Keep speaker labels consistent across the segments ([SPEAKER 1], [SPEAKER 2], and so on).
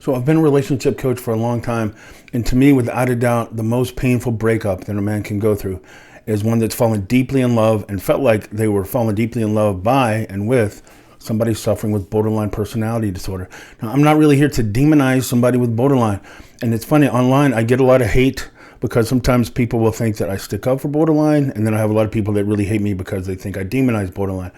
[SPEAKER 1] So I've been a relationship coach for a long time, and to me, without a doubt, the most painful breakup that a man can go through is one that's fallen deeply in love and felt like they were fallen deeply in love by and with somebody suffering with borderline personality disorder. Now, I'm not really here to demonize somebody with borderline. And it's funny, online, I get a lot of hate because sometimes people will think that I stick up for borderline, and then I have a lot of people that really hate me because they think I demonize borderline.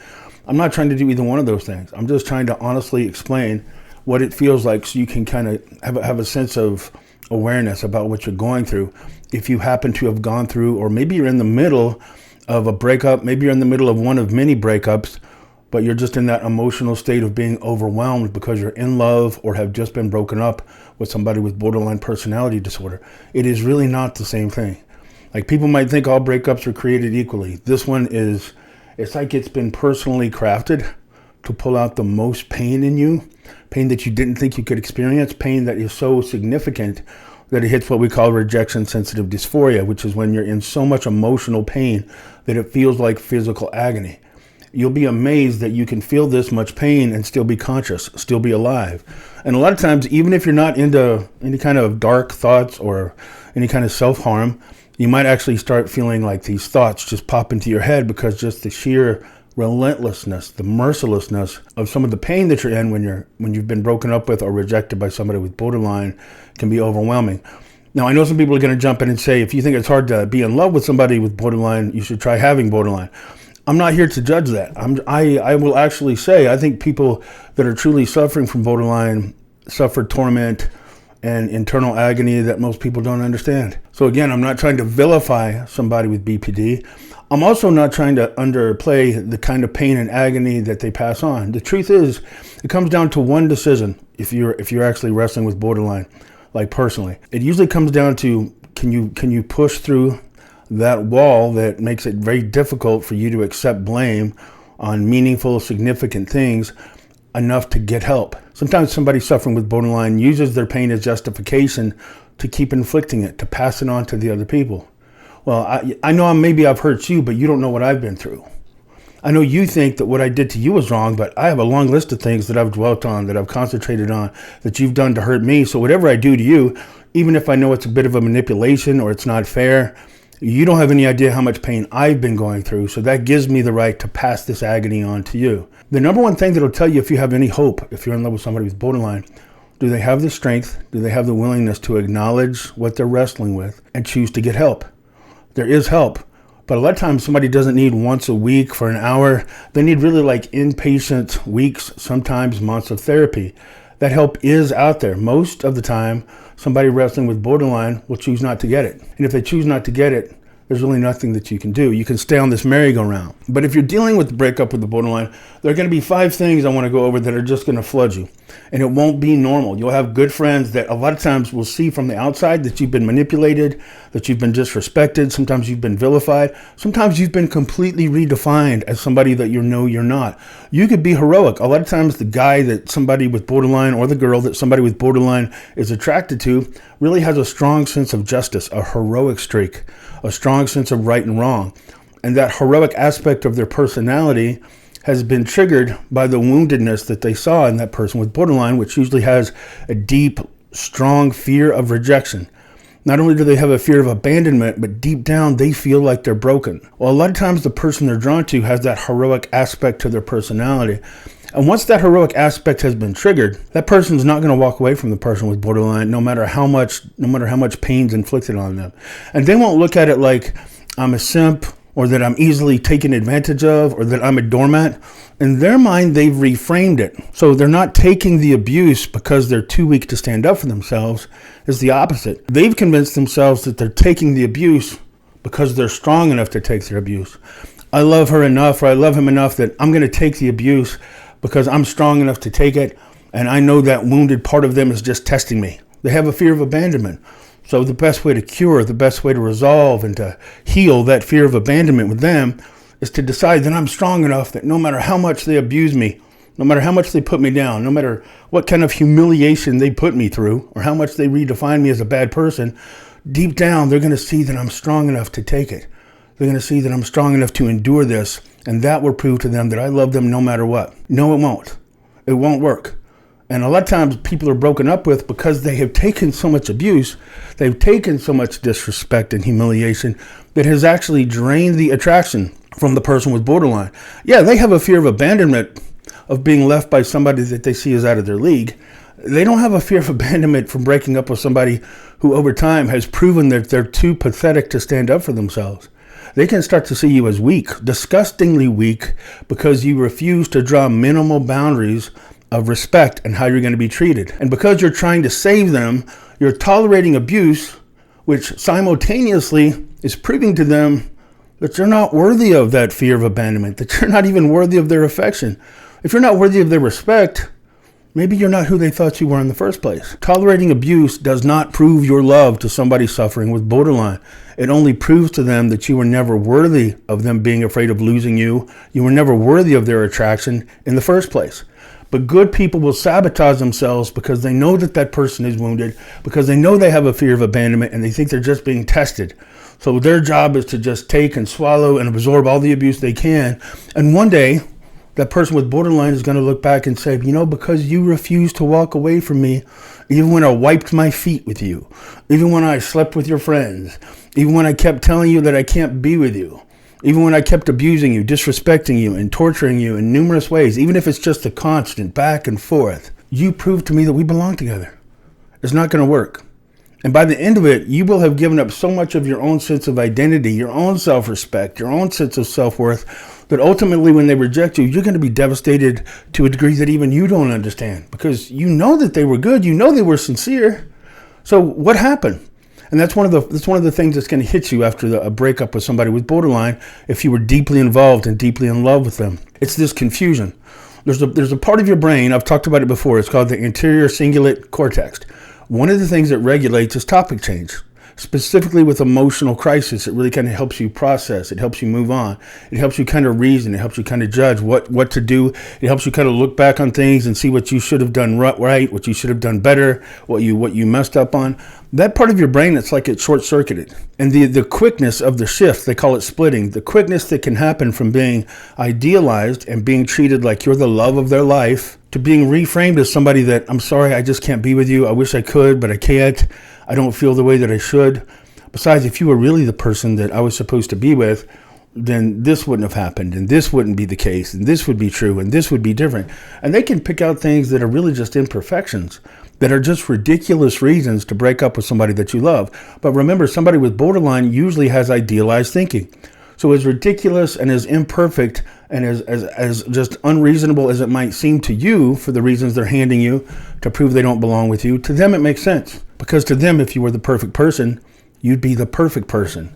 [SPEAKER 1] I'm not trying to do either one of those things. I'm just trying to honestly explain what it feels like so you can kind of have a sense of awareness about what you're going through. If you happen to have gone through, or maybe you're in the middle of a breakup, maybe you're in the middle of one of many breakups, but you're just in that emotional state of being overwhelmed because you're in love or have just been broken up with somebody with borderline personality disorder. It is really not the same thing. Like, people might think all breakups are created equally. This one is, it's like it's been personally crafted to pull out the most pain in you, pain that you didn't think you could experience, pain that is so significant that it hits what we call rejection sensitive dysphoria, which is when you're in so much emotional pain that it feels like physical agony. You'll be amazed that you can feel this much pain and still be conscious, still be alive. And a lot of times, even if you're not into any kind of dark thoughts or any kind of self-harm, you might actually start feeling like these thoughts just pop into your head because just the sheer relentlessness, the mercilessness of some of the pain that you're in when you've been broken up with or rejected by somebody with borderline can be overwhelming. Now, I know some people are going to jump in and say, if you think it's hard to be in love with somebody with borderline, you should try having borderline. I'm not here to judge that. I will actually say, I think people that are truly suffering from borderline suffer torment and internal agony that most people don't understand. So again, I'm not trying to vilify somebody with BPD. I'm also not trying to underplay the kind of pain and agony that they pass on. The truth is, it comes down to one decision if you're actually wrestling with borderline, like personally. It usually comes down to, can you push through that wall that makes it very difficult for you to accept blame on meaningful, significant things enough to get help. Sometimes somebody suffering with borderline uses their pain as justification to keep inflicting it, to pass it on to the other people. Well, I know maybe I've hurt you, but you don't know what I've been through. I know you think that what I did to you was wrong, but I have a long list of things that I've dwelt on, that I've concentrated on, that you've done to hurt me. So whatever I do to you, even if I know it's a bit of a manipulation or it's not fair, you don't have any idea how much pain I've been going through. So that gives me the right to pass this agony on to you. The number one thing that'll tell you if you have any hope, if you're in love with somebody with borderline, do they have the strength? Do they have the willingness to acknowledge what they're wrestling with and choose to get help? There is help, but a lot of times somebody doesn't need once a week for an hour. They need really like inpatient weeks, sometimes months of therapy. That help is out there. Most of the time, somebody wrestling with borderline will choose not to get it. And if they choose not to get it, there's really nothing that you can do. You can stay on this merry-go-round. But if you're dealing with the breakup with the borderline, there are going to be 5 things I want to go over that are just going to flood you. And it won't be normal. You'll have good friends that a lot of times will see from the outside that you've been manipulated, that you've been disrespected. Sometimes you've been vilified. Sometimes you've been completely redefined as somebody that you know you're not. You could be heroic. A lot of times the guy that somebody with borderline or the girl that somebody with borderline is attracted to really has a strong sense of justice, a heroic streak, a strong sense of right and wrong. And that heroic aspect of their personality has been triggered by the woundedness that they saw in that person with borderline, which usually has a deep, strong fear of rejection. Not only do they have a fear of abandonment, but deep down they feel like they're broken. Well, a lot of times the person they're drawn to has that heroic aspect to their personality. And once that heroic aspect has been triggered, that person's not going to walk away from the person with borderline, no matter how much pain's inflicted on them. And they won't look at it like I'm a simp, or that I'm easily taken advantage of, or that I'm a doormat. In their mind, they've reframed it. So they're not taking the abuse because they're too weak to stand up for themselves. It's the opposite. They've convinced themselves that they're taking the abuse because they're strong enough to take their abuse. I love her enough, or I love him enough that I'm going to take the abuse because I'm strong enough to take it, and I know that wounded part of them is just testing me. They have a fear of abandonment. So the best way to cure, the best way to resolve and to heal that fear of abandonment with them is to decide that I'm strong enough that no matter how much they abuse me, no matter how much they put me down, no matter what kind of humiliation they put me through, or how much they redefine me as a bad person, deep down they're going to see that I'm strong enough to take it. They're going to see that I'm strong enough to endure this, and that will prove to them that I love them no matter what. No, it won't. It won't work. And a lot of times people are broken up with because they have taken so much abuse, they've taken so much disrespect and humiliation that has actually drained the attraction from the person with borderline. Yeah, they have a fear of abandonment, of being left by somebody that they see as out of their league. They don't have a fear of abandonment from breaking up with somebody who over time has proven that they're too pathetic to stand up for themselves. They can start to see you as weak, disgustingly weak, because you refuse to draw minimal boundaries of respect and how you're going to be treated. And because you're trying to save them, you're tolerating abuse, which simultaneously is proving to them that you're not worthy of that fear of abandonment, that you're not even worthy of their affection. If you're not worthy of their respect, maybe you're not who they thought you were in the first place. Tolerating abuse does not prove your love to somebody suffering with borderline. It only proves to them that you were never worthy of them being afraid of losing you. You were never worthy of their attraction in the first place. But good people will sabotage themselves because they know that that person is wounded, because they know they have a fear of abandonment, and they think they're just being tested. So their job is to just take and swallow and absorb all the abuse they can. And one day, that person with borderline is going to look back and say, because you refused to walk away from me, even when I wiped my feet with you, even when I slept with your friends, even when I kept telling you that I can't be with you, even when I kept abusing you, disrespecting you, and torturing you in numerous ways, even if it's just a constant back and forth, you proved to me that we belong together. It's not going to work. And by the end of it, you will have given up so much of your own sense of identity, your own self-respect, your own sense of self-worth, that ultimately when they reject you, you're going to be devastated to a degree that even you don't understand, because you know that they were good, you know they were sincere. So what happened? And that's one of the things that's going to hit you after a breakup with somebody with borderline, if you were deeply involved and deeply in love with them. It's this confusion. There's a part of your brain, I've talked about it before, it's called the anterior cingulate cortex. One of the things that regulates is topic change. Specifically with emotional crisis, it really kind of helps you process. It helps you move on. It helps you kind of reason. It helps you kind of judge what to do. It helps you kind of look back on things and see what you should have done right, what you should have done better, what you messed up on. That part of your brain, it's like it's short-circuited. And the quickness of the shift, they call it splitting, the quickness that can happen from being idealized and being treated like you're the love of their life to being reframed as somebody that, I'm sorry, I just can't be with you. I wish I could, but I can't. I don't feel the way that I should. Besides, if you were really the person that I was supposed to be with, then this wouldn't have happened, and this wouldn't be the case, and this would be true, and this would be different. And they can pick out things that are really just imperfections, that are just ridiculous reasons to break up with somebody that you love. But remember, somebody with borderline usually has idealized thinking. So as ridiculous and as imperfect and as just unreasonable as it might seem to you for the reasons they're handing you to prove they don't belong with you, to them it makes sense. Because to them, if you were the perfect person, you'd be the perfect person.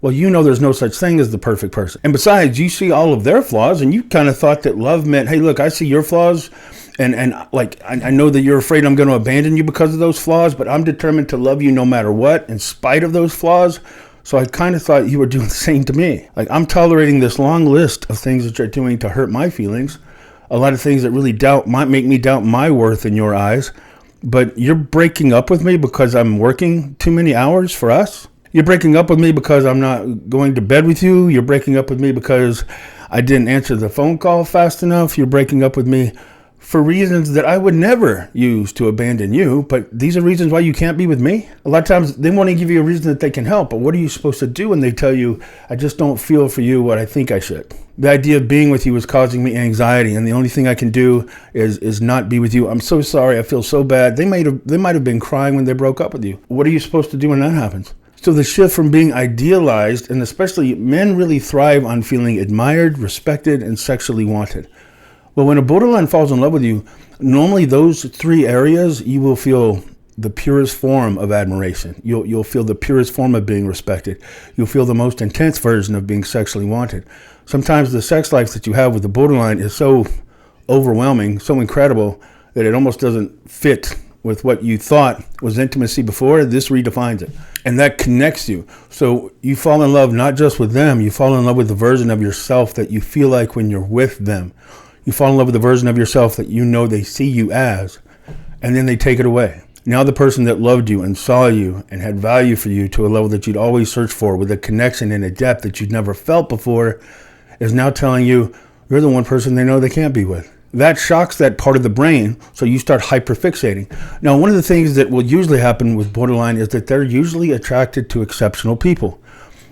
[SPEAKER 1] Well, there's no such thing as the perfect person. And besides, you see all of their flaws, and you kind of thought that love meant, hey, look, I see your flaws, and like I know that you're afraid I'm going to abandon you because of those flaws, but I'm determined to love you no matter what, in spite of those flaws. So I kind of thought you were doing the same to me. Like, I'm tolerating this long list of things that you're doing to hurt my feelings, a lot of things that really might make me doubt my worth in your eyes. But you're breaking up with me because I'm working too many hours for us? You're breaking up with me because I'm not going to bed with you? You're breaking up with me because I didn't answer the phone call fast enough? You're breaking up with me for reasons that I would never use to abandon you, but these are reasons why you can't be with me? A lot of times they want to give you a reason that they can help, but what are you supposed to do when they tell you, I just don't feel for you what I think I should? The idea of being with you is causing me anxiety, and the only thing I can do is not be with you. I'm so sorry, I feel so bad. They might have been crying when they broke up with you. What are you supposed to do when that happens? So the shift from being idealized, and especially men really thrive on feeling admired, respected, and sexually wanted. Well, when a borderline falls in love with you, normally those three areas, you will feel the purest form of admiration. You'll feel the purest form of being respected. You'll feel the most intense version of being sexually wanted. Sometimes the sex life that you have with the borderline is so overwhelming, so incredible, that it almost doesn't fit with what you thought was intimacy before. This redefines it. And that connects you. So you fall in love not just with them, you fall in love with the version of yourself that you feel like when you're with them. You fall in love with the version of yourself that you know they see you as, and then they take it away. Now the person that loved you and saw you and had value for you to a level that you'd always search for, with a connection and a depth that you'd never felt before, is now telling you you're the one person they know they can't be with. that shocks that part of the brain, so you start hyperfixating. Now, one of the things that will usually happen with borderline is that they're usually attracted to exceptional people.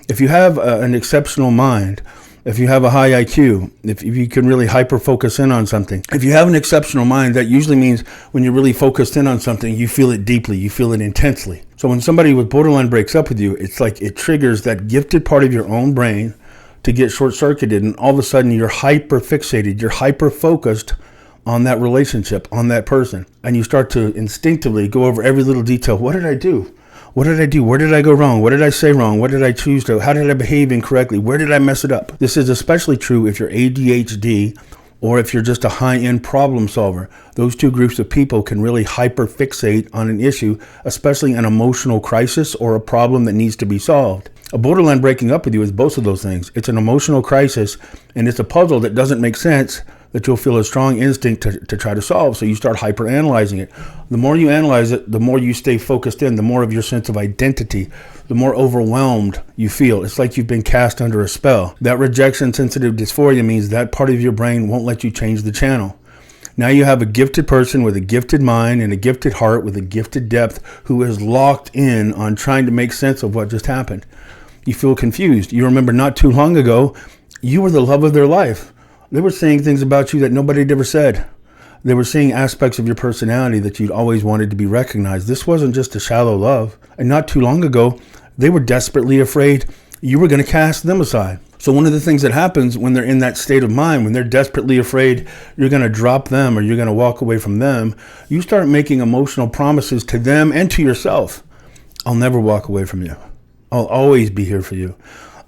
[SPEAKER 1] If you have an exceptional mind, if you have a high IQ, if you can really hyper-focus in on something, if you have an exceptional mind, that usually means when you're really focused in on something, you feel it deeply, you feel it intensely. So when somebody with borderline breaks up with you, it's like it triggers that gifted part of your own brain to get short-circuited, and all of a sudden you're hyper-fixated, you're hyper-focused on that relationship, on that person, and you start to instinctively go over every little detail. What did I do? What did I do? Where did I go wrong? What did I say wrong? What did I choose to? How did I behave incorrectly? Where did I mess it up? This is especially true if you're ADHD or if you're just a high-end problem solver. Those two groups of people can really hyper-fixate on an issue, especially an emotional crisis or a problem that needs to be solved. A borderline breaking up with you is both of those things. It's an emotional crisis, and it's a puzzle that doesn't make sense that you'll feel a strong instinct to try to solve. So you start hyper-analyzing it. The more you analyze it, the more you stay focused in, the more of your sense of identity, the more overwhelmed you feel. It's like you've been cast under a spell. That rejection-sensitive dysphoria means that part of your brain won't let you change the channel. Now you have a gifted person with a gifted mind and a gifted heart with a gifted depth who is locked in on trying to make sense of what just happened. You feel confused. You remember not too long ago, you were the love of their life. They were saying things about you that nobody had ever said. They were seeing aspects of your personality that you'd always wanted to be recognized. This wasn't just a shallow love. And not too long ago, they were desperately afraid you were going to cast them aside. So one of the things that happens when they're in that state of mind, when they're desperately afraid you're going to drop them or you're going to walk away from them, you start making emotional promises to them and to yourself. I'll never walk away from you. I'll always be here for you.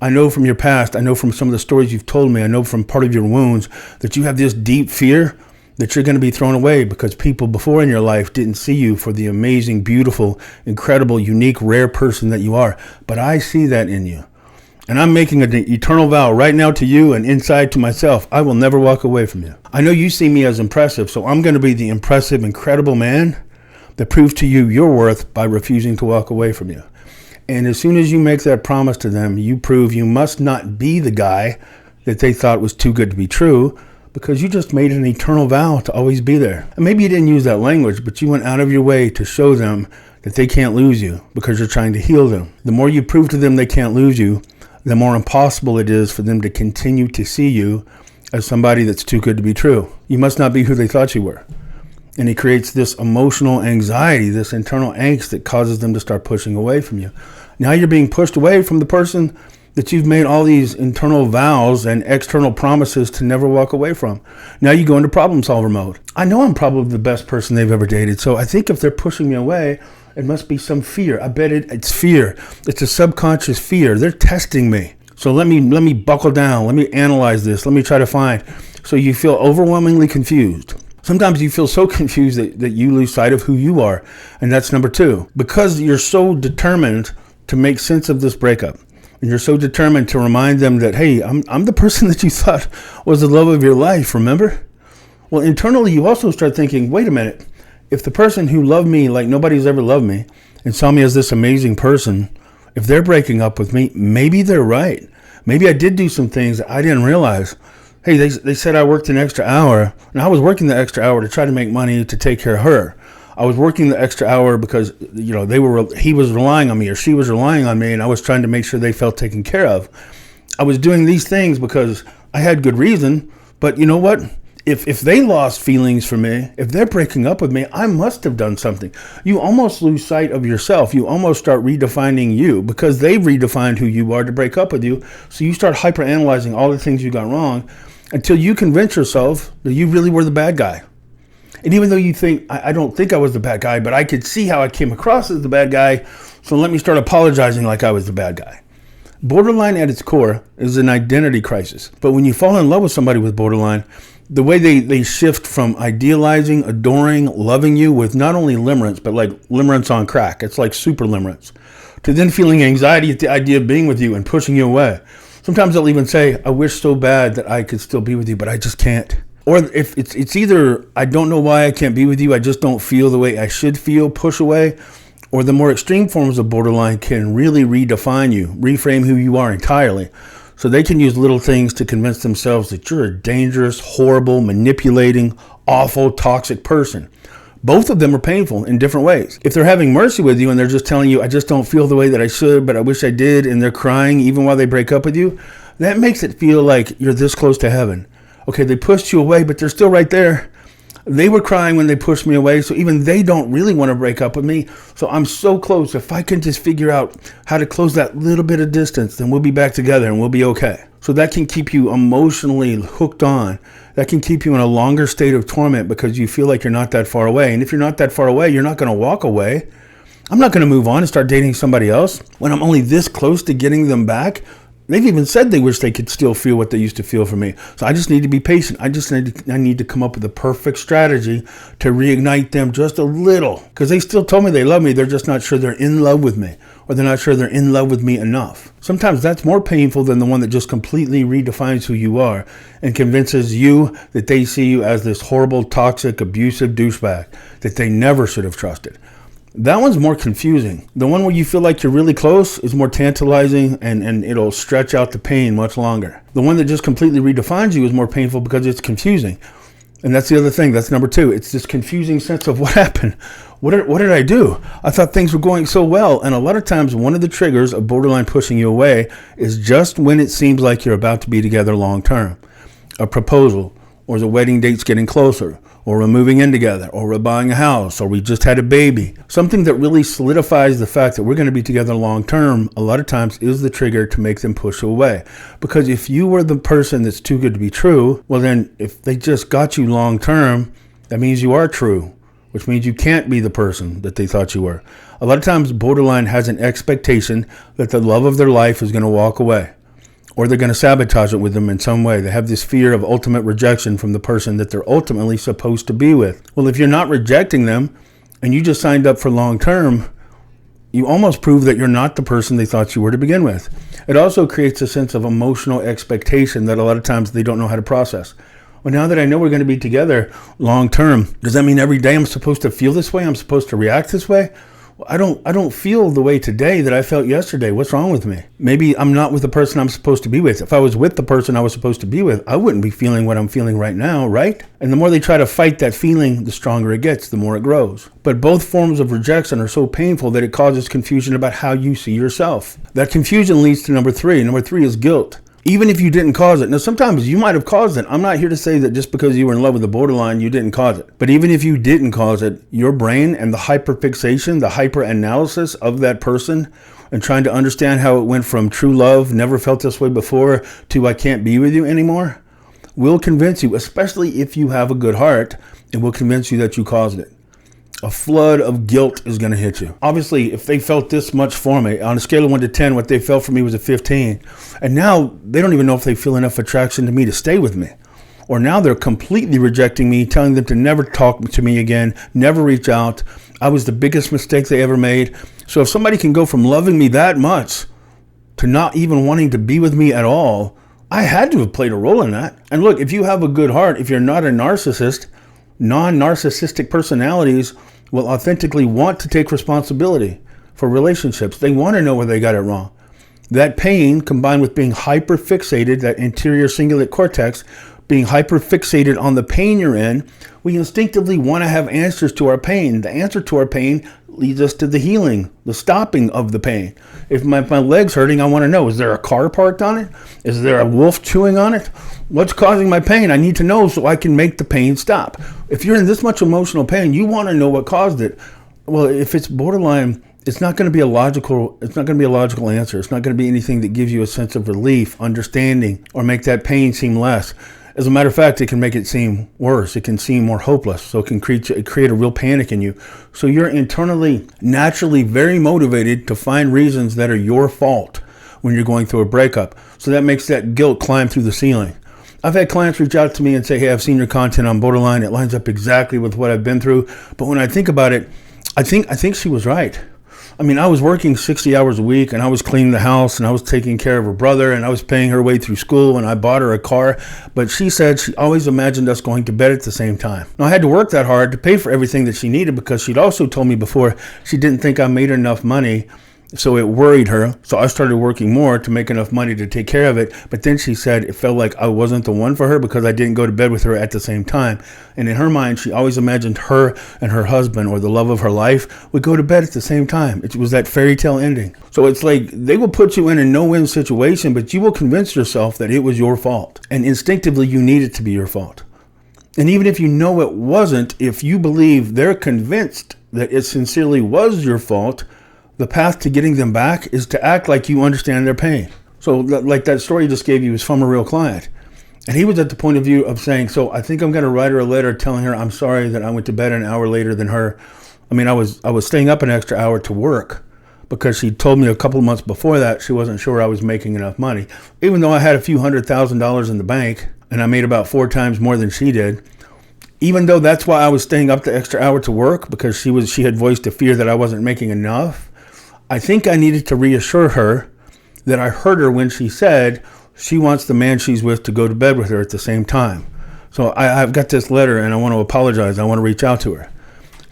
[SPEAKER 1] I know from your past, I know from some of the stories you've told me, I know from part of your wounds that you have this deep fear that you're going to be thrown away because people before in your life didn't see you for the amazing, beautiful, incredible, unique, rare person that you are. But I see that in you. And I'm making an eternal vow right now to you and inside to myself. I will never walk away from you. I know you see me as impressive, so I'm going to be the impressive, incredible man that proves to you your worth by refusing to walk away from you. And as soon as you make that promise to them, you prove you must not be the guy that they thought was too good to be true, because you just made an eternal vow to always be there. And maybe you didn't use that language, but you went out of your way to show them that they can't lose you because you're trying to heal them. The more you prove to them they can't lose you, the more impossible it is for them to continue to see you as somebody that's too good to be true. You must not be who they thought you were. And it creates this emotional anxiety, this internal angst that causes them to start pushing away from you. Now you're being pushed away from the person that you've made all these internal vows and external promises to never walk away from. Now you go into problem solver mode. I know I'm probably the best person they've ever dated, so I think if they're pushing me away, it must be some fear. I bet it's fear. It's a subconscious fear. They're testing me. So let me buckle down. Let me analyze this. Let me try to find. So you feel overwhelmingly confused. Sometimes you feel so confused that you lose sight of who you are. And that's number two. Because you're so determined to make sense of this breakup, and you're so determined to remind them that, hey, I'm the person that you thought was the love of your life, remember? Well, internally, you also start thinking, wait a minute. If the person who loved me like nobody's ever loved me and saw me as this amazing person, if they're breaking up with me, maybe they're right. Maybe I did do some things that I didn't realize. Hey, they said I worked an extra hour, and I was working the extra hour to try to make money to take care of her. I was working the extra hour because, he was relying on me or she was relying on me, and I was trying to make sure they felt taken care of. I was doing these things because I had good reason, but you know what? If they lost feelings for me, if they're breaking up with me, I must have done something. You almost lose sight of yourself. You almost start redefining you because they've redefined who you are to break up with you. So you start hyperanalyzing all the things you got wrong until you convince yourself that you really were the bad guy. And even though you think, I don't think I was the bad guy, but I could see how I came across as the bad guy, so let me start apologizing like I was the bad guy. Borderline at its core is an identity crisis. But when you fall in love with somebody with borderline, the way they shift from idealizing, adoring, loving you with not only limerence, but like limerence on crack, it's like super limerence, to then feeling anxiety at the idea of being with you and pushing you away. Sometimes they'll even say, I wish so bad that I could still be with you, but I just can't. Or if it's either, I don't know why I can't be with you, I just don't feel the way I should feel, push away. Or the more extreme forms of borderline can really redefine you, reframe who you are entirely. So they can use little things to convince themselves that you're a dangerous, horrible, manipulating, awful, toxic person. Both of them are painful in different ways. If they're having mercy with you and they're just telling you, I just don't feel the way that I should, but I wish I did, and they're crying even while they break up with you, that makes it feel like you're this close to heaven. Okay, they pushed you away, but they're still right there. They were crying when they pushed me away, so even they don't really want to break up with me. So I'm so close. If I can just figure out how to close that little bit of distance, then we'll be back together and we'll be okay. So that can keep you emotionally hooked on. That can keep you in a longer state of torment because you feel like you're not that far away. And if you're not that far away, you're not going to walk away. I'm not going to move on and start dating somebody else when I'm only this close to getting them back. They've even said they wish they could still feel what they used to feel for me. So I just need to be patient. I need to come up with the perfect strategy to reignite them just a little. Because they still told me they love me. They're just not sure they're in love with me. Or they're not sure they're in love with me enough. Sometimes that's more painful than the one that just completely redefines who you are and convinces you that they see you as this horrible, toxic, abusive douchebag that they never should have trusted. That one's more confusing. The one where you feel like you're really close is more tantalizing and it'll stretch out the pain much longer. The one that just completely redefines you is more painful because it's confusing. And that's the other thing. That's number two. It's this confusing sense of what happened. What did I do? I thought things were going so well. And a lot of times one of the triggers of borderline pushing you away is just when it seems like you're about to be together long term. A proposal, or the wedding date's getting closer, or we're moving in together, or we're buying a house, or we just had a baby. Something that really solidifies the fact that we're going to be together long term, a lot of times is the trigger to make them push away. Because if you were the person that's too good to be true, well then if they just got you long term, that means you are true, which means you can't be the person that they thought you were. A lot of times borderline has an expectation that the love of their life is going to walk away, or they're going to sabotage it with them in some way. They have this fear of ultimate rejection from the person that they're ultimately supposed to be with. Well, if you're not rejecting them and you just signed up for long term, you almost prove that you're not the person they thought you were to begin with. It also creates a sense of emotional expectation that a lot of times they don't know how to process. Well, now that I know we're going to be together long term, does that mean every day I'm supposed to feel this way? I'm supposed to react this way? Well, I don't feel the way today that I felt yesterday. What's wrong with me? Maybe I'm not with the person I'm supposed to be with. If I was with the person I was supposed to be with, I wouldn't be feeling what I'm feeling right now, right? And the more they try to fight that feeling, the stronger it gets, the more it grows. But both forms of rejection are so painful that it causes confusion about how you see yourself. That confusion leads to number three. Number three is guilt. Even if you didn't cause it. Now, sometimes you might have caused it. I'm not here to say that just because you were in love with the borderline, you didn't cause it. But even if you didn't cause it, your brain and the hyperfixation, the hyper-analysis of that person and trying to understand how it went from true love, never felt this way before, to I can't be with you anymore, will convince you, especially if you have a good heart, it will convince you that you caused it. A flood of guilt is going to hit you. Obviously, if they felt this much for me, on a scale of 1 to 10, what they felt for me was a 15. And now they don't even know if they feel enough attraction to me to stay with me. Or now they're completely rejecting me, telling them to never talk to me again, never reach out. I was the biggest mistake they ever made. So if somebody can go from loving me that much to not even wanting to be with me at all, I had to have played a role in that. And look, if you have a good heart, if you're not a narcissist, non-narcissistic personalities will authentically want to take responsibility for relationships. They want to know where they got it wrong. That pain combined with being hyper-fixated, that anterior cingulate cortex, being hyper-fixated on the pain you're in, we instinctively want to have answers to our pain. The answer to our pain leads us to the healing, the stopping of the pain. If my leg's hurting, I want to know, is there a car parked on it? Is there a wolf chewing on it? What's causing my pain? I need to know so I can make the pain stop. If you're in this much emotional pain, you want to know what caused it. Well, if it's borderline, it's not going to be a logical answer. It's not going to be anything that gives you a sense of relief, understanding, or make that pain seem less. As a matter of fact, it can make it seem worse. It can seem more hopeless. So it can create a real panic in you. So you're internally, naturally very motivated to find reasons that are your fault when you're going through a breakup. So that makes that guilt climb through the ceiling. I've had clients reach out to me and say, hey, I've seen your content on borderline. It lines up exactly with what I've been through. But when I think about it, I think she was right. I mean, I was working 60 hours a week and I was cleaning the house and I was taking care of her brother and I was paying her way through school and I bought her a car. But she said she always imagined us going to bed at the same time. Now, I had to work that hard to pay for everything that she needed because she'd also told me before she didn't think I made enough money So it worried her. So I started working more to make enough money to take care of it. But then she said it felt like I wasn't the one for her because I didn't go to bed with her at the same time. And in her mind, she always imagined her and her husband, or the love of her life, would go to bed at the same time. It was that fairy tale ending. So it's like they will put you in a no-win situation, but you will convince yourself that it was your fault. And instinctively, you need it to be your fault. And even if you know it wasn't, if you believe they're convinced that it sincerely was your fault, the path to getting them back is to act like you understand their pain. So like that story I just gave you is from a real client. And he was at the point of view of saying, so I think I'm going to write her a letter telling her I'm sorry that I went to bed an hour later than her. I mean, I was staying up an extra hour to work because she told me a couple of months before that she wasn't sure I was making enough money. Even though I had a few $100,000 in the bank and I made about 4 times more than she did. Even though that's why I was staying up the extra hour to work, because she had voiced a fear that I wasn't making enough. I think I needed to reassure her that I heard her when she said she wants the man she's with to go to bed with her at the same time. So I've got this letter and I want to apologize. I want to reach out to her.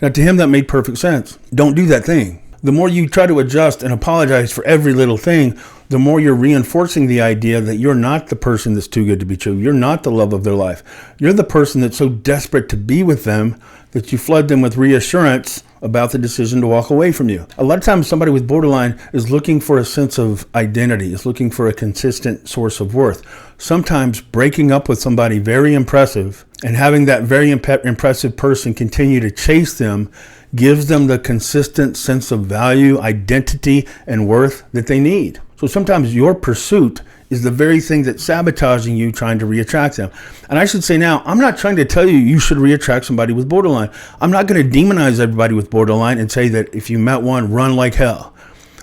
[SPEAKER 1] Now, to him, that made perfect sense. Don't do that thing. The more you try to adjust and apologize for every little thing, the more you're reinforcing the idea that you're not the person that's too good to be true. You're not the love of their life. You're the person that's so desperate to be with them that you flood them with reassurance about the decision to walk away from you. A lot of times somebody with borderline is looking for a sense of identity, is looking for a consistent source of worth. Sometimes breaking up with somebody very impressive and having that very impressive person continue to chase them gives them the consistent sense of value, identity, and worth that they need. So sometimes your pursuit is the very thing that's sabotaging you trying to reattract them. And I should say now, I'm not trying to tell you you should reattract somebody with borderline. I'm not going to demonize everybody with borderline and say that if you met one, run like hell.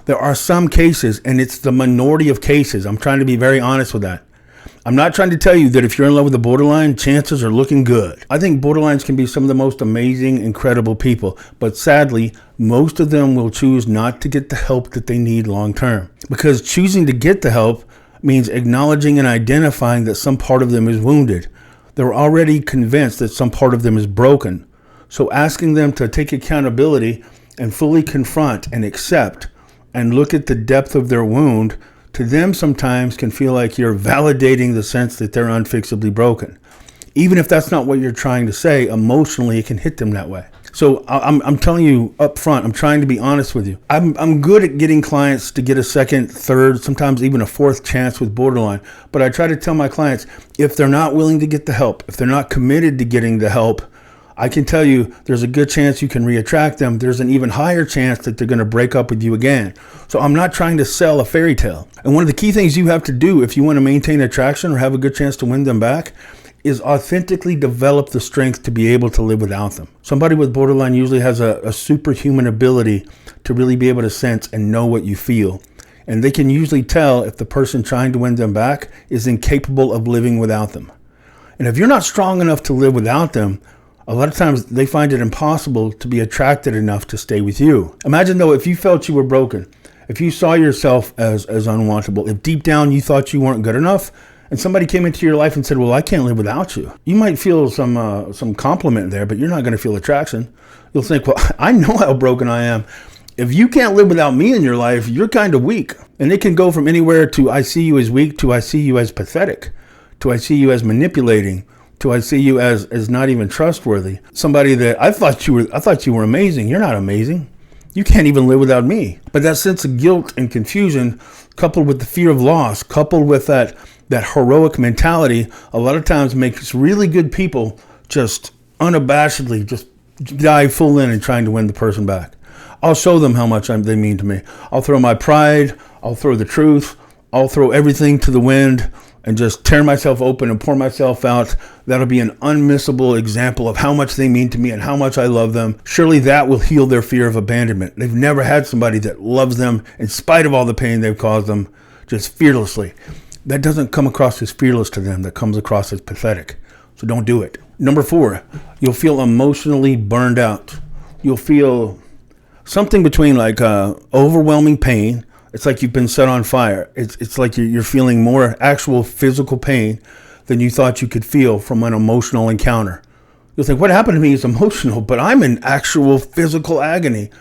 [SPEAKER 1] There are some cases, and it's the minority of cases. I'm trying to be very honest with that. I'm not trying to tell you that if you're in love with a borderline, chances are looking good. I think borderlines can be some of the most amazing, incredible people. But sadly, most of them will choose not to get the help that they need long term. Because choosing to get the help means acknowledging and identifying that some part of them is wounded. They're already convinced that some part of them is broken. So asking them to take accountability and fully confront and accept and look at the depth of their wound, to them sometimes can feel like you're validating the sense that they're unfixably broken. Even if that's not what you're trying to say, emotionally it can hit them that way. So I'm telling you up front, I'm trying to be honest with you. I'm good at getting clients to get a second, third, sometimes even a fourth chance with borderline. But I try to tell my clients, if they're not willing to get the help, if they're not committed to getting the help, I can tell you there's a good chance you can reattract them. There's an even higher chance that they're going to break up with you again. So I'm not trying to sell a fairy tale. And one of the key things you have to do if you want to maintain attraction or have a good chance to win them back is authentically develop the strength to be able to live without them. Somebody with borderline usually has a superhuman ability to really be able to sense and know what you feel. And they can usually tell if the person trying to win them back is incapable of living without them. And if you're not strong enough to live without them, a lot of times they find it impossible to be attracted enough to stay with you. Imagine though, if you felt you were broken, if you saw yourself as unwantable, if deep down you thought you weren't good enough, and somebody came into your life and said, well, I can't live without you. You might feel some compliment there, but you're not going to feel attraction. You'll think, well, I know how broken I am. If you can't live without me in your life, you're kind of weak. And it can go from anywhere to I see you as weak, to I see you as pathetic, to I see you as manipulating, to I see you as not even trustworthy. Somebody that I thought you were amazing. You're not amazing. You can't even live without me. But that sense of guilt and confusion, coupled with the fear of loss, coupled with that heroic mentality, a lot of times makes really good people just unabashedly just dive full in and trying to win the person back. I'll show them how much they mean to me. I'll throw my pride. I'll throw the truth. I'll throw everything to the wind and just tear myself open and pour myself out. That'll be an unmissable example of how much they mean to me and how much I love them. Surely that will heal their fear of abandonment. They've never had somebody that loves them in spite of all the pain they've caused them, just fearlessly. That doesn't come across as fearless to them. That comes across as pathetic. So don't do it. Number 4, you'll feel emotionally burned out. You'll feel something between like overwhelming pain. It's like you've been set on fire. It's like you're feeling more actual physical pain than you thought you could feel from an emotional encounter. You'll think, what happened to me is emotional, but I'm in actual physical agony.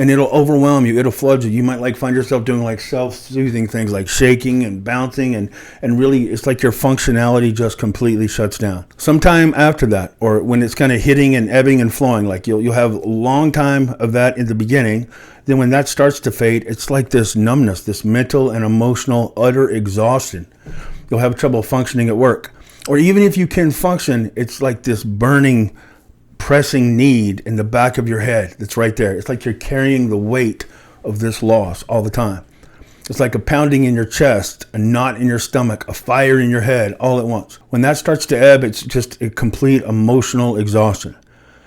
[SPEAKER 1] and it'll overwhelm you. It'll flood you. You might like find yourself doing like self-soothing things like shaking and bouncing, and really it's like your functionality just completely shuts down. Sometime after that, or when it's kind of hitting and ebbing and flowing, like you'll have a long time of that in the beginning. Then when that starts to fade, it's like this numbness, this mental and emotional utter exhaustion. You'll have trouble functioning at work. Or even if you can function, it's like this burning, pressing need in the back of your head that's right there. It's like you're carrying the weight of this loss all the time. It's like a pounding in your chest, a knot in your stomach, a fire in your head all at once. When that starts to ebb, it's just a complete emotional exhaustion.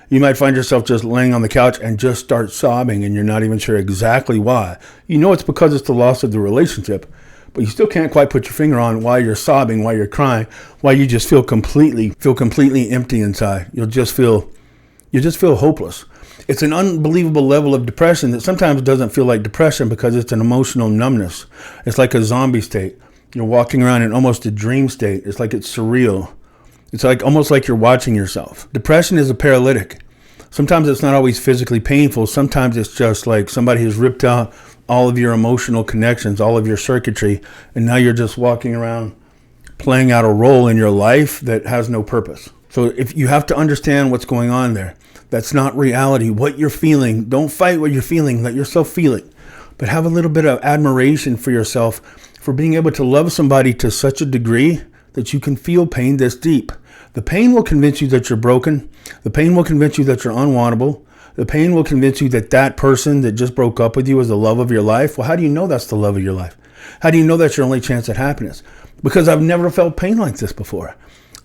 [SPEAKER 1] You might find yourself just laying on the couch and just start sobbing, and you're not even sure exactly why. You know it's because it's the loss of the relationship, but you still can't quite put your finger on why you're sobbing, why you're crying, why you just feel completely empty inside. You just feel hopeless. It's an unbelievable level of depression that sometimes doesn't feel like depression because it's an emotional numbness. It's like a zombie state. You're walking around in almost a dream state. It's like it's surreal. It's like almost like you're watching yourself. Depression is a paralytic. Sometimes it's not always physically painful. Sometimes it's just like somebody has ripped out all of your emotional connections, all of your circuitry, and now you're just walking around playing out a role in your life that has no purpose. So if you have to understand what's going on there, that's not reality. What you're feeling, don't fight what you're feeling, let yourself feel it. But have a little bit of admiration for yourself for being able to love somebody to such a degree that you can feel pain this deep. The pain will convince you that you're broken. The pain will convince you that you're unwantable. The pain will convince you that that person that just broke up with you is the love of your life. Well, how do you know that's the love of your life? How do you know that's your only chance at happiness? Because I've never felt pain like this before.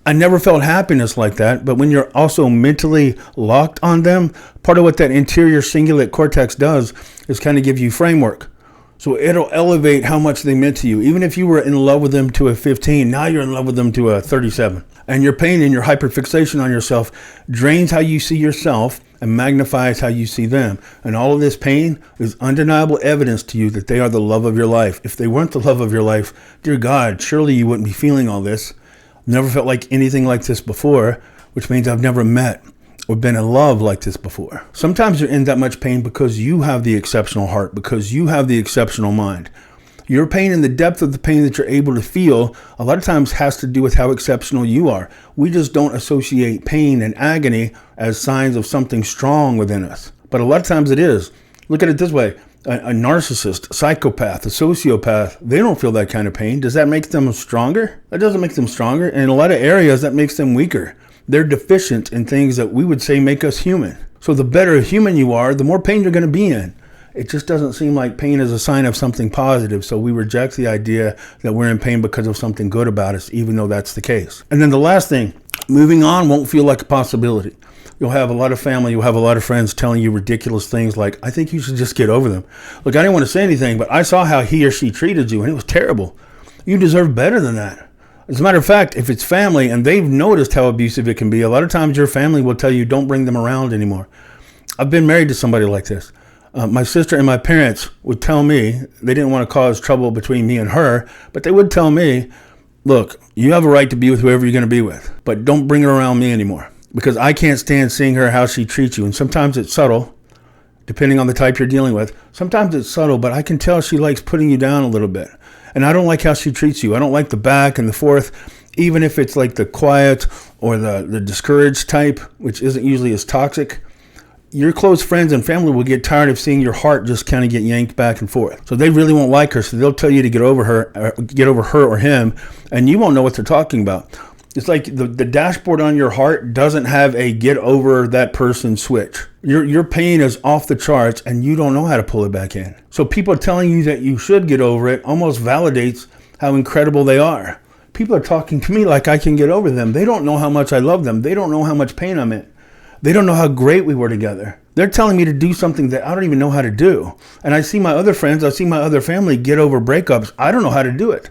[SPEAKER 1] I never felt happiness like that. But when you're also mentally locked on them, part of what that interior cingulate cortex does is kind of give you framework. So it'll elevate how much they meant to you. Even if you were in love with them to a 15, now you're in love with them to a 37. And your pain and your hyperfixation on yourself drains how you see yourself and magnifies how you see them. And all of this pain is undeniable evidence to you that they are the love of your life. If they weren't the love of your life, dear God, surely you wouldn't be feeling all this. I've never felt like anything like this before, which means I've never met or been in love like this before. Sometimes you're in that much pain because you have the exceptional heart, because you have the exceptional mind. Your pain and the depth of the pain that you're able to feel a lot of times has to do with how exceptional you are. We just don't associate pain and agony as signs of something strong within us. But a lot of times it is. Look at it this way. A narcissist, a psychopath, a sociopath, they don't feel that kind of pain. Does that make them stronger? That doesn't make them stronger. And in a lot of areas, that makes them weaker. They're deficient in things that we would say make us human. So the better human you are, the more pain you're going to be in. It just doesn't seem like pain is a sign of something positive. So we reject the idea that we're in pain because of something good about us, even though that's the case. And then the last thing, moving on won't feel like a possibility. You'll have a lot of family, you'll have a lot of friends telling you ridiculous things like, I think you should just get over them. Look, I didn't want to say anything, but I saw how he or she treated you and it was terrible. You deserve better than that. As a matter of fact, if it's family and they've noticed how abusive it can be, a lot of times your family will tell you don't bring them around anymore. I've been married to somebody like this. My sister and my parents would tell me, they didn't want to cause trouble between me and her, but they would tell me, look, you have a right to be with whoever you're going to be with, but don't bring her around me anymore because I can't stand seeing her, how she treats you. And sometimes it's subtle, depending on the type you're dealing with. Sometimes it's subtle, but I can tell she likes putting you down a little bit. And I don't like how she treats you. I don't like the back and the forth, even if it's like the quiet or the discouraged type, which isn't usually as toxic. Your close friends and family will get tired of seeing your heart just kind of get yanked back and forth. So they really won't like her. So they'll tell you to get over her or him, and you won't know what they're talking about. It's like the dashboard on your heart doesn't have a get over that person switch. Your pain is off the charts and you don't know how to pull it back in. So people telling you that you should get over it almost validates how incredible they are. People are talking to me like I can get over them. They don't know how much I love them. They don't know how much pain I'm in. They don't know how great we were together. They're telling me to do something that I don't even know how to do. And I see my other friends, I see my other family get over breakups. I don't know how to do it,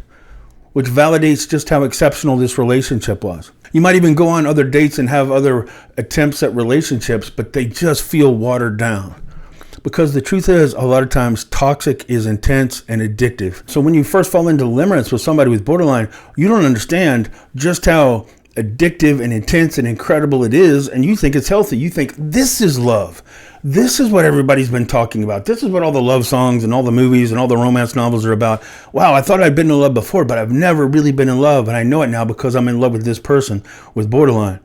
[SPEAKER 1] which validates just how exceptional this relationship was. You might even go on other dates and have other attempts at relationships, but they just feel watered down. Because the truth is, a lot of times, toxic is intense and addictive. So when you first fall into limerence with somebody with borderline, you don't understand just how addictive and intense and incredible it is, and you think it's healthy. You think this is love. This is what everybody's been talking about. This is what all the love songs and all the movies and all the romance novels are about. Wow, I thought I'd been in love before, but I've never really been in love. And I know it now because I'm in love with this person with borderline.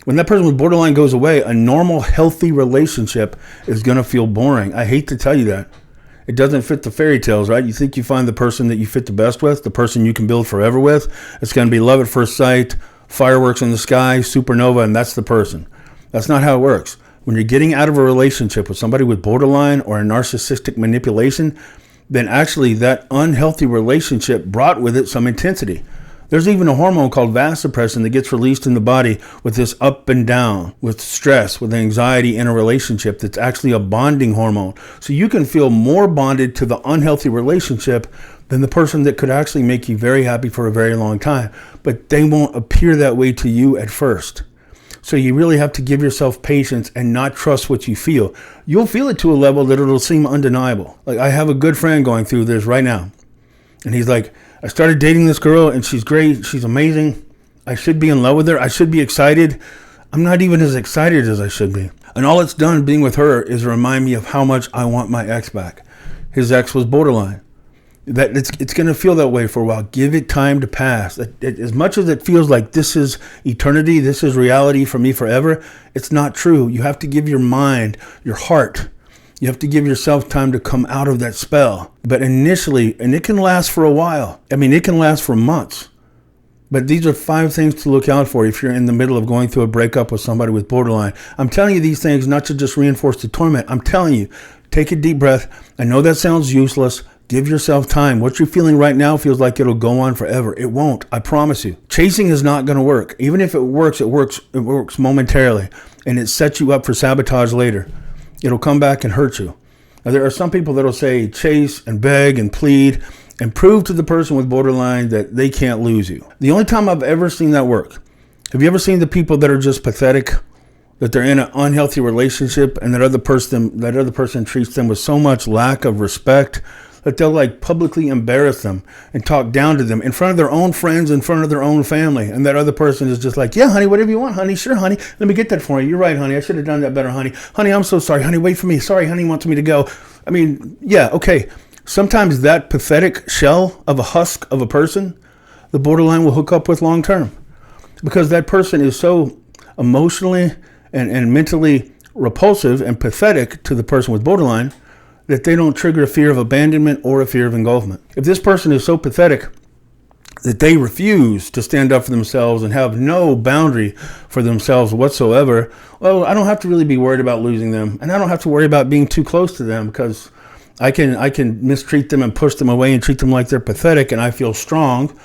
[SPEAKER 1] When that person with borderline goes away, a normal, healthy relationship is going to feel boring. I hate to tell you that. It doesn't fit the fairy tales, right? You think you find the person that you fit the best with, the person you can build forever with. It's going to be love at first sight, fireworks in the sky, supernova, and that's the person. That's not how it works. When you're getting out of a relationship with somebody with borderline or a narcissistic manipulation, then actually that unhealthy relationship brought with it some intensity. There's even a hormone called vasopressin that gets released in the body with this up and down, with stress, with anxiety in a relationship that's actually a bonding hormone. So you can feel more bonded to the unhealthy relationship than the person that could actually make you very happy for a very long time. But they won't appear that way to you at first. So you really have to give yourself patience and not trust what you feel. You'll feel it to a level that it'll seem undeniable. Like I have a good friend going through this right now. And he's like, I started dating this girl and she's great. She's amazing. I should be in love with her. I should be excited. I'm not even as excited as I should be. And all it's done being with her is remind me of how much I want my ex back. His ex was borderline. That it's going to feel that way for a while. Give it time to pass. As much as it feels like this is eternity, this is reality for me forever, it's not true. You have to give your mind, your heart, you have to give yourself time to come out of that spell. But initially, and it can last for a while. I mean, it can last for months. But these are 5 things to look out for if you're in the middle of going through a breakup with somebody with borderline. I'm telling you these things not to just reinforce the torment. I'm telling you, take a deep breath. I know that sounds useless. Give yourself time. What you're feeling right now feels like it'll go on forever. It won't. I promise you. Chasing is not going to work. Even if it works momentarily, and it sets you up for sabotage later. It'll come back and hurt you. Now, there are some people that'll say chase and beg and plead and prove to the person with borderline that they can't lose you. The only time I've ever seen that work, have you ever seen the people that are just pathetic, that they're in an unhealthy relationship and that other person treats them with so much lack of respect that they'll like publicly embarrass them and talk down to them in front of their own friends, in front of their own family. And that other person is just like, yeah, honey, whatever you want, honey. Sure, honey. Let me get that for you. You're right, honey. I should have done that better, honey. Honey, I'm so sorry. Honey, wait for me. Sorry, honey wants me to go. I mean, yeah, okay. Sometimes that pathetic shell of a husk of a person, the borderline will hook up with long term because that person is so emotionally and mentally repulsive and pathetic to the person with borderline that they don't trigger a fear of abandonment or a fear of engulfment. If this person is so pathetic that they refuse to stand up for themselves and have no boundary for themselves whatsoever, well, I don't have to really be worried about losing them. And I don't have to worry about being too close to them because I can mistreat them and push them away and treat them like they're pathetic and I feel strong.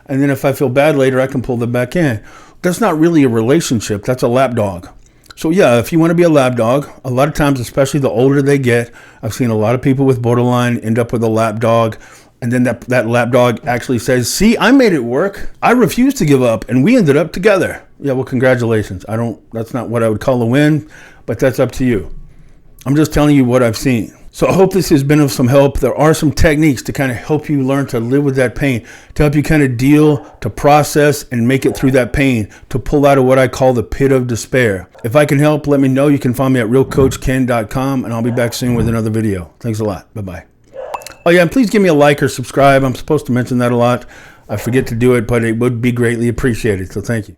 [SPEAKER 1] And then if I feel bad later, I can pull them back in. That's not really a relationship. That's a lapdog. So yeah, if you want to be a lap dog, a lot of times, especially the older they get, I've seen a lot of people with borderline end up with a lap dog. And then that lap dog actually says, see, I made it work. I refused to give up and we ended up together. Yeah, well, congratulations. That's not what I would call a win, but that's up to you. I'm just telling you what I've seen. So I hope this has been of some help. There are some techniques to kind of help you learn to live with that pain, to help you kind of deal, to process and make it through that pain, to pull out of what I call the pit of despair. If I can help, let me know. You can find me at realcoachken.com and I'll be back soon with another video. Thanks a lot. Bye-bye. Oh yeah, and please give me a like or subscribe. I'm supposed to mention that a lot. I forget to do it, but it would be greatly appreciated. So thank you.